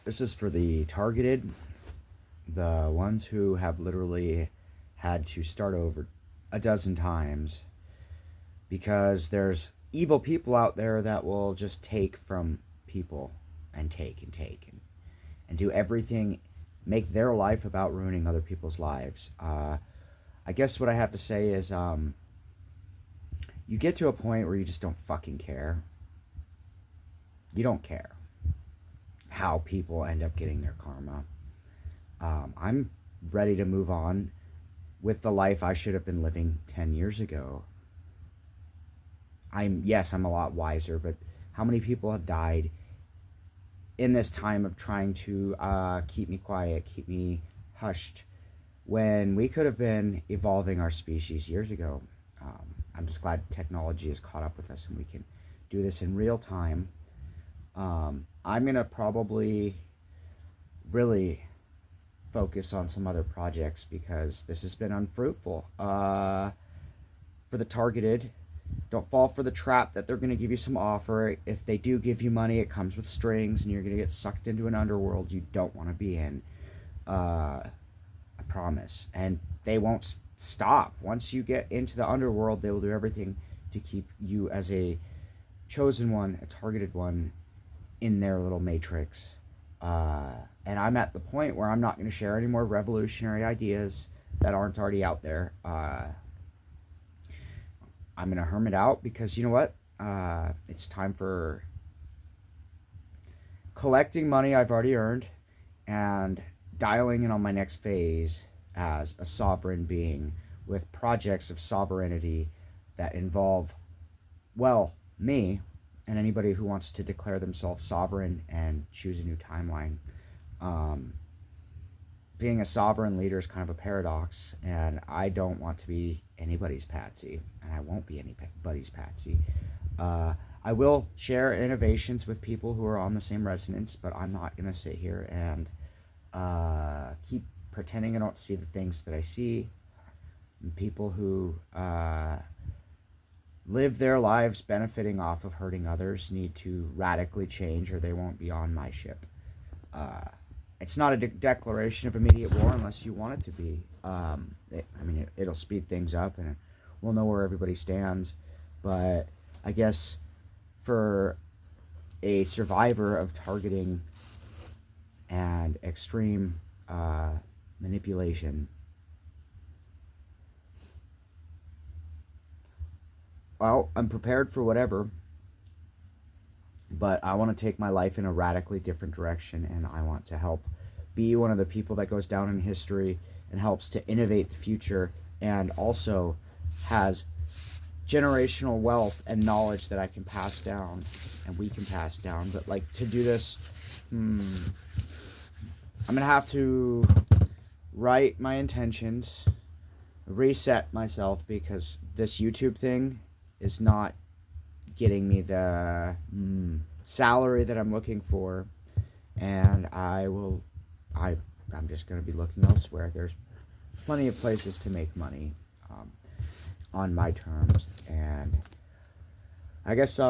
This is for the targeted, the ones who have literally had to start over a dozen times because there's evil people out there that will just take from people and and do everything, make their life about ruining other people's lives. I guess what I have to say is you get to a point where you just don't fucking care. You don't care how people end up getting their karma. I'm ready to move on with the life I should have been living 10 years ago. I'm a lot wiser, but how many people have died in this time of trying to keep me quiet, keep me hushed, when we could have been evolving our species years ago? I'm just glad technology has caught up with us and we can do this in real time. I'm going to probably really focus on some other projects because this has been unfruitful. For the targeted, don't fall for the trap that they're going to give you some offer. If they do give you money, it comes with strings and you're going to get sucked into an underworld you don't want to be in. I promise. And they won't stop. Once you get into the underworld, they will do everything to keep you as a chosen one, a targeted one, in their little matrix. And I'm at the point where I'm not going to share any more revolutionary ideas that aren't already out there. I'm going to hermit out because you know what? It's time for collecting money I've already earned and dialing in on my next phase as a sovereign being with projects of sovereignty that involve, well, me and anybody who wants to declare themselves sovereign and choose a new timeline. Being a sovereign leader is kind of a paradox, and I don't want to be anybody's patsy, and I won't be anybody's patsy. I will share innovations with people who are on the same resonance, but I'm not going to sit here and keep pretending I don't see the things that I see. And people who live their lives benefiting off of hurting others need to radically change or they won't be on my ship. It's not a declaration of immediate war unless you want it to be. It'll speed things up and we'll know where everybody stands. But I guess for a survivor of targeting and extreme manipulation, well, I'm prepared for whatever, but I want to take my life in a radically different direction, and I want to help be one of the people that goes down in history and helps to innovate the future and also has generational wealth and knowledge that I can pass down and we can pass down. But like to do this, I'm going to have to write my intentions, reset myself because this YouTube thing is not getting me the salary that I'm looking for, and I'm just going to be looking elsewhere. There's plenty of places to make money on my terms, and I guess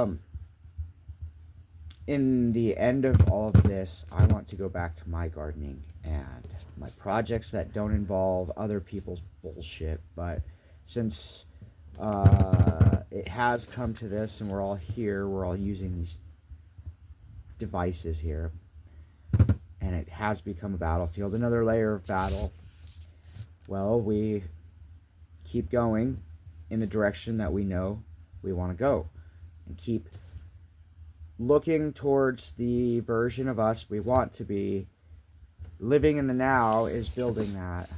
in the end of all of this, I want to go back to my gardening and my projects that don't involve other people's bullshit. But since it has come to this and we're all here, we're all using these devices here, and it has become a battlefield, another layer of battle. Well, we keep going in the direction that we know we want to go and keep looking towards the version of us we want to be. Living in the now is building that.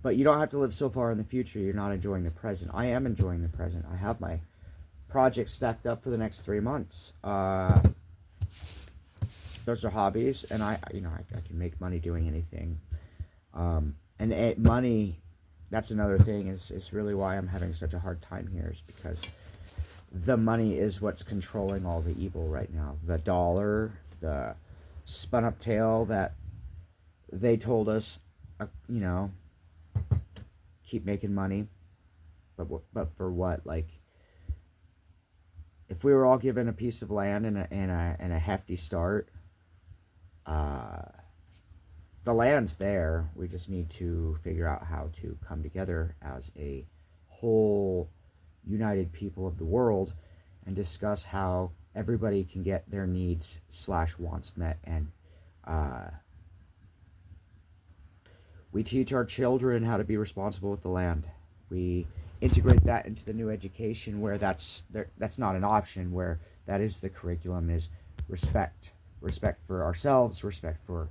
But you don't have to live so far in the future you're not enjoying the present. I am enjoying the present. I have my projects stacked up for the next 3 months. Those are hobbies, and I can make money doing anything. Money, that's another thing, is really why I'm having such a hard time here, is because the money is what's controlling all the evil right now. The dollar, the spun up tale that they told us, keep making money, but for what? Like, if we were all given a piece of land and a hefty start, uh, the land's there. We just need to figure out how to come together as a whole united people of the world and discuss how everybody can get their needs / wants met. And we teach our children how to be responsible with the land. We integrate that into the new education where that's not an option, where that is the curriculum, is respect for ourselves, respect for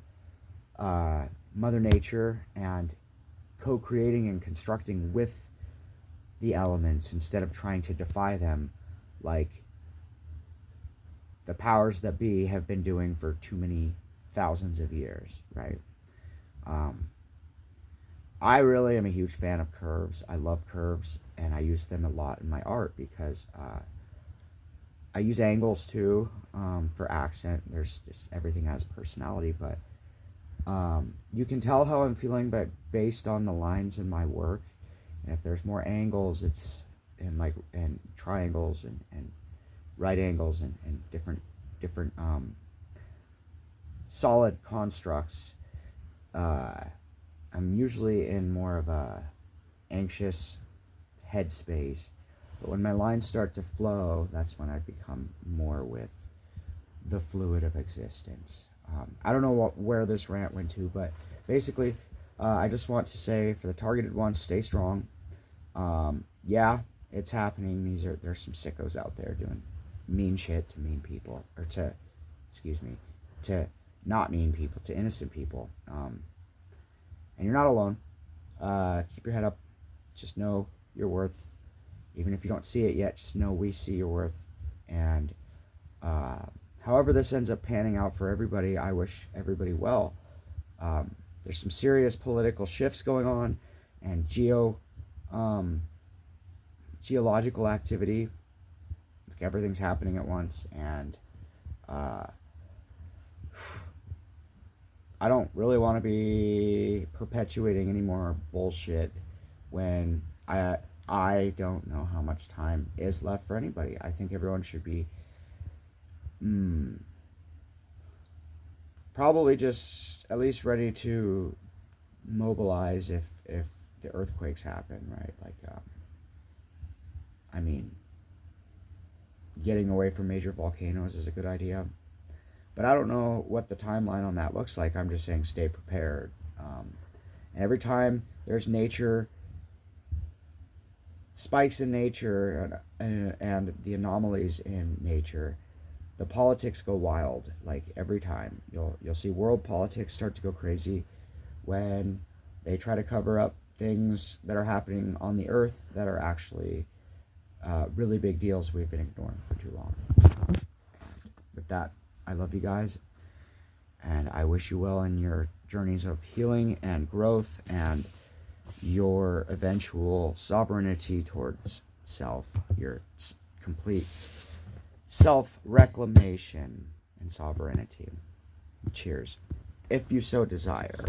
Mother Nature, and co-creating and constructing with the elements instead of trying to defy them like the powers that be have been doing for too many thousands of years, right? I really am a huge fan of curves. I love curves, and I use them a lot in my art because I use angles too, for accent. There's just, everything has personality, but you can tell how I'm feeling, but based on the lines in my work. And if there's more angles, it's and triangles and right angles and different solid constructs. I'm usually in more of a anxious headspace, but when my lines start to flow, that's when I become more with the fluid of existence. I don't know where this rant went to, but basically, I just want to say for the targeted ones, stay strong. Yeah, it's happening. There's some sickos out there doing mean shit to mean people, or to not mean people, to innocent people. And you're not alone. Keep your head up. Just know your worth. Even if you don't see it yet, just know we see your worth. And however this ends up panning out for everybody, I wish everybody well. There's some serious political shifts going on, and geological activity. Like everything's happening at once, and I don't really want to be perpetuating any more bullshit when I don't know how much time is left for anybody. I think everyone should be probably just at least ready to mobilize if the earthquakes happen, right? Like, I mean, getting away from major volcanoes is a good idea. But I don't know what the timeline on that looks like. I'm just saying stay prepared. And every time there's spikes in nature and the anomalies in nature, the politics go wild. Like every time, you'll see world politics start to go crazy when they try to cover up things that are happening on the earth that are actually really big deals we've been ignoring for too long. With that, I love you guys, and I wish you well in your journeys of healing and growth and your eventual sovereignty towards self, your complete self-reclamation and sovereignty. Cheers, if you so desire.